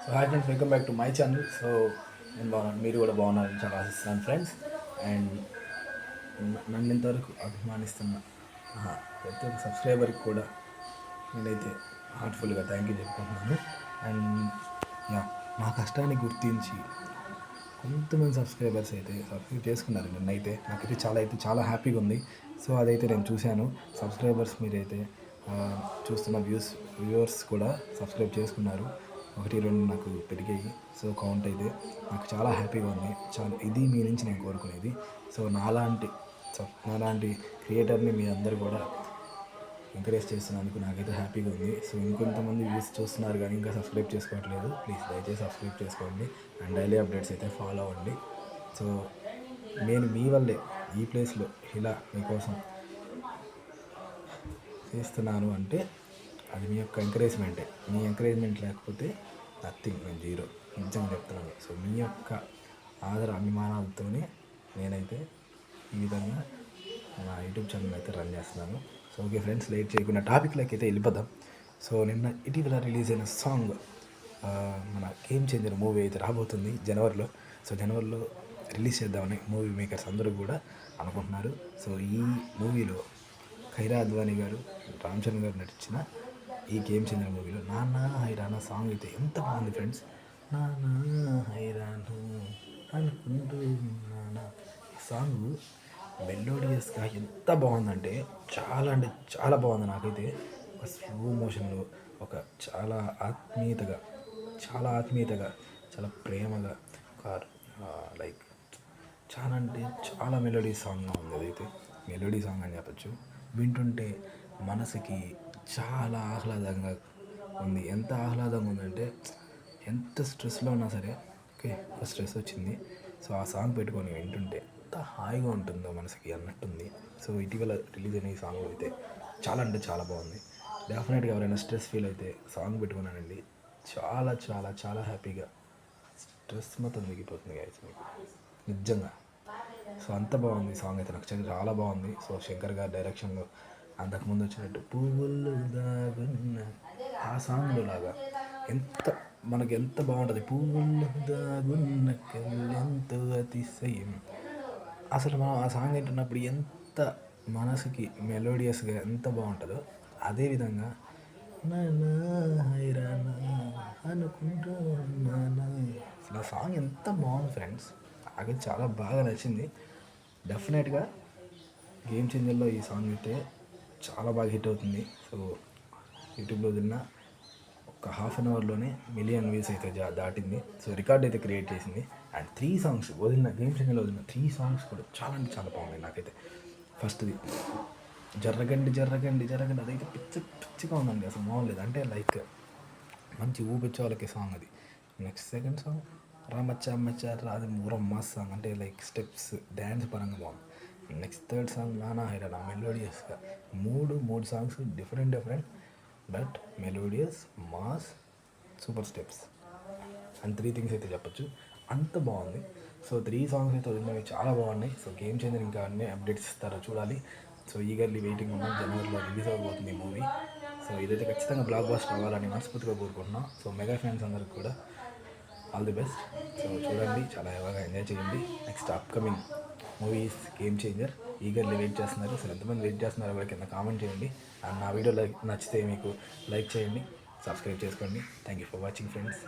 So hi friends, welcome back to my channel. So నేను బాగున్నాను, మీరు కూడా బాగున్నారని చాలా ఆశిస్తున్నాను ఫ్రెండ్స్. అండ్ నన్ను ఇంతవరకు అభిమానిస్తున్న ప్రతి ఒక్క సబ్స్క్రైబర్కి కూడా నేనైతే హార్ట్ఫుల్గా థ్యాంక్ యూ చెప్పుకుంటున్నాను. అండ్ యా, నా కష్టాన్ని గుర్తించి కొంతమంది సబ్స్క్రైబర్స్ అయితే సబ్స్క్రైబ్ చేసుకున్నారు నిన్నైతే. నాకైతే చాలా హ్యాపీగా ఉంది. సో అదైతే నేను చూశాను. సబ్స్క్రైబర్స్ మీరైతే చూస్తున్న వ్యూవర్స్ కూడా సబ్స్క్రైబ్ చేసుకున్నారు. 1-2 నాకు పెరిగాయి. సో కౌంట్ అయితే నాకు చాలా హ్యాపీగా ఉంది. ఇది మీ నుంచి నేను కోరుకునేది. సో నాలాంటి క్రియేటర్ని మీ అందరూ కూడా ఎంకరేజ్ చేస్తున్నందుకు నాకైతే హ్యాపీగా ఉంది. సో ఇంకొంతమంది వ్యూస్ చూస్తున్నారు కానీ ఇంకా సబ్స్క్రైబ్ చేసుకోవట్లేదు. ప్లీజ్ దయచేసి సబ్స్క్రైబ్ చేసుకోండి అండ్ డైలీ అప్డేట్స్ అయితే ఫాలో అవ్వండి. సో నేను మీ వల్లే ఈ ప్లేస్లో ఇలా మీకోసం చేస్తున్నాను అంటే అది మీ యొక్క ఎంకరేజ్మెంటే. మీ ఎంకరేజ్మెంట్ లేకపోతే నథింగ్, నేను జీరో. నిజంగా చెప్తున్నాను. సో మీ యొక్క అభిమానాలతోనే నేనైతే ఈ విధంగా నా యూట్యూబ్ ఛానల్ అయితే రన్ చేస్తున్నాను. సో ఓకే ఫ్రెండ్స్, లేట్ చేయకుండా టాపిక్లోకి అయితే వెళ్ళిపోదాం. సో నిన్న ఇటీవల రిలీజ్ అయిన సాంగ్ మన గేమ్ చేంజర్ మూవీ అయితే రాబోతుంది జనవరిలో. సో జనవరిలో రిలీజ్ చేద్దామని మూవీ మేకర్స్ అందరూ కూడా అనుకుంటున్నారు. సో ఈ మూవీలో ఖైరా అద్వానీ గారు, రామ్ చరణ్ గారు నటించిన ఈ గేమ్ చేంజర్ మూవీలో నాన్న హైరానా సాంగ్ అయితే ఎంత బాగుంది ఫ్రెండ్స్. నాన్న హైరాను అనుకుంటూ నాన్న, ఈ సాంగ్ మెలోడియస్గా ఎంత బాగుందంటే చాలా బాగుంది. నాకైతే ఒక స్లో మోషన్లో ఒక చాలా ఆత్మీయతగా చాలా ప్రేమగా ఒక లైక్ చాలా మెలోడీ సాంగ్గా ఉంది. అదైతే మెలోడీ సాంగ్ అని చెప్పచ్చు. వింటుంటే మనసుకి చాలా ఆహ్లాదంగా ఉంది. ఎంత ఆహ్లాదంగా ఉందంటే ఎంత స్ట్రెస్లో ఉన్నా సరే, ఓకే ఒక స్ట్రెస్ వచ్చింది, సో ఆ సాంగ్ పెట్టుకొని వింటుంటే ఎంత హాయిగా ఉంటుందో మనసుకి అన్నట్టుంది. సో ఇటీవల రిలీజ్ అయిన ఈ సాంగ్ అయితే చాలా బాగుంది. డెఫినెట్గా ఎవరైనా స్ట్రెస్ ఫీల్ అయితే సాంగ్ పెట్టుకున్నానండి, చాలా హ్యాపీగా స్ట్రెస్ మొత్తం దిగిపోతుంది గైస్ మీకు నిజంగా. సో అంత బాగుంది సాంగ్ అయితే, నాకు చాలా బాగుంది. సో శంకర్ గారి డైరెక్షన్లో అంతకుముందు వచ్చినట్టు పువ్వులు దాగున్న ఆ సాంగ్లో లాగా మనకి ఎంత బాగుంటుంది. పువ్వులు దాగున్న కళ్ళెంతో అతిశయం. అసలు మనం ఆ సాంగ్ వింటున్నప్పుడు ఎంత మనసుకి మెలోడియస్గా ఎంత బాగుంటుందో, అదేవిధంగా హైరానా అనుకుంటున్నానా, అసలు ఆ సాంగ్ ఎంత బాగుంది ఫ్రెండ్స్. నాకు చాలా బాగా నచ్చింది. డెఫినెట్గా గేమ్ చేంజర్లో ఈ సాంగ్ అయితే చాలా బాగా హిట్ అవుతుంది. సో యూట్యూబ్లో వదిలిన ఒక హాఫ్ అన్ అవర్లోనే 1 మిలియన్ వ్యూస్ అయితే దాటింది. సో రికార్డ్ అయితే క్రియేట్ చేసింది. అండ్ 3 సాంగ్స్ గేమ్ చేంజర్లో వదిలిన 3 సాంగ్స్ కూడా చాలా బాగున్నాయి. నాకైతే ఫస్ట్ది జర్రగండి అదైతే పిచ్చిగా ఉందండి, అసలు బాగుండలేదు. అంటే లైక్ మంచి ఊపిచ్చే వాళ్ళకి సాంగ్ అది. నెక్స్ట్ సెకండ్ సాంగ్ రామచ్చ రాది మూరం మాస్ సాంగ్, అంటే లైక్ స్టెప్స్ డ్యాన్స్ పరంగా బాగుంది. నెక్స్ట్ థర్డ్ సాంగ్ నానా హైరానా మెలోడియస్గా. మూడు songs different but melodious, mass, super steps and 3 things అయితే చెప్పచ్చు. అంత బాగుంది. సో 3 సాంగ్స్ అయితే వదిలినవి చాలా బాగున్నాయి. సో గేమ్ చేంజర్ ఇంకా అన్నీ అప్డేట్స్ ఇస్తారో చూడాలి. సో ఈగర్లీ వెయిటింగ్ ఉన్నాం. జనవరిలో రిలీజ్ అవ్వబోతుంది ఈ మూవీ. సో ఇదైతే ఖచ్చితంగా బ్లాక్ బస్టర్ అవ్వాలని మనస్ఫూర్తిగా కోరుకుంటున్నాం. సో మెగా ఫ్యాన్స్ అందరికి కూడా ఆల్ ది బెస్ట్. సో చూడండి, చాలా బాగా ఎంజాయ్ చేయండి. Next upcoming movies Game Changer eagerly wait చేస్తున్నారు. సో ఎంతమంది వెయిట్ చేస్తున్నారో కూడా కింద కామెంట్ చేయండి. అండ్ నా వీడియో నచ్చితే మీకు లైక్ చేయండి, సబ్స్క్రైబ్ చేసుకోండి. Thank you for watching friends.